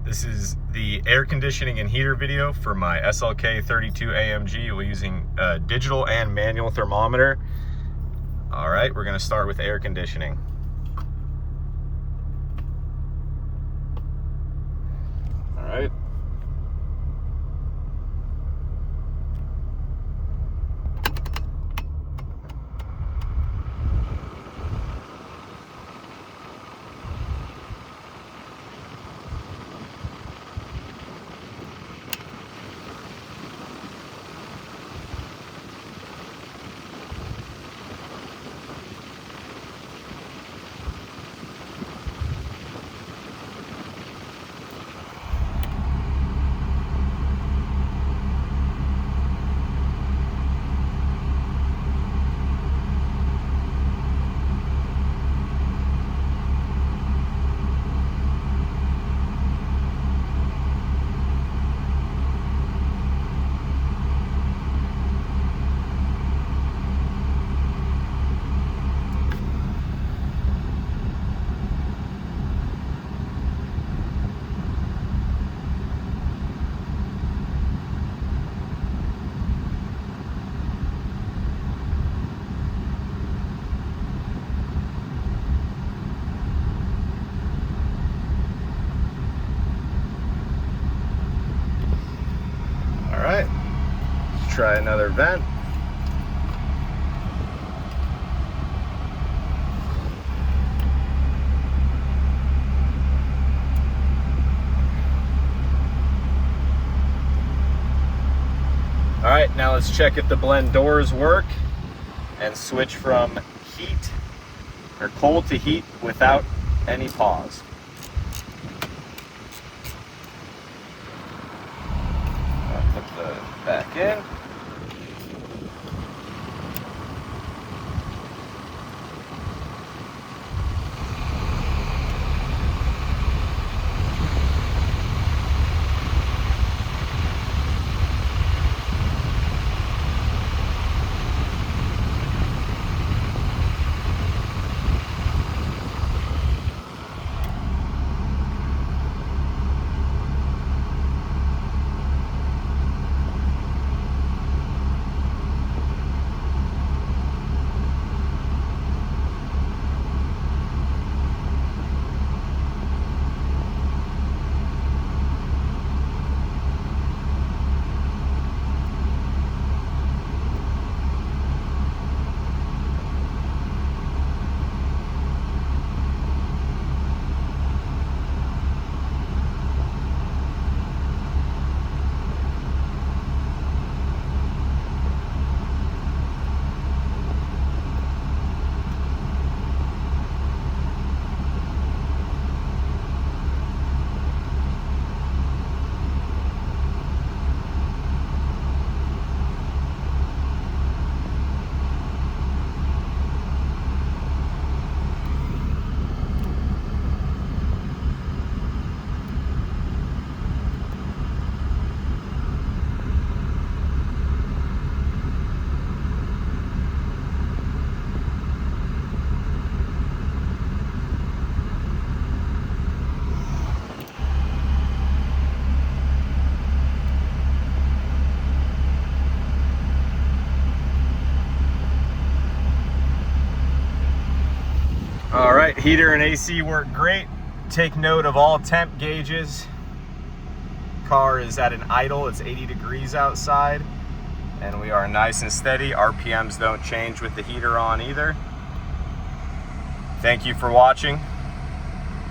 This is the air conditioning and heater video for my SLK32 AMG. We're using a digital and manual thermometer. All right, we're gonna start with air conditioning. All right. All right, let's try another vent. All right, now let's check if the blend doors work and switch from heat or cold to heat without any pause. Put the back in. All right, heater and AC work great. Take note of all temp gauges. Car is at an idle, it's 80 degrees outside, and we are nice and steady. RPMs don't change with the heater on either. Thank you for watching.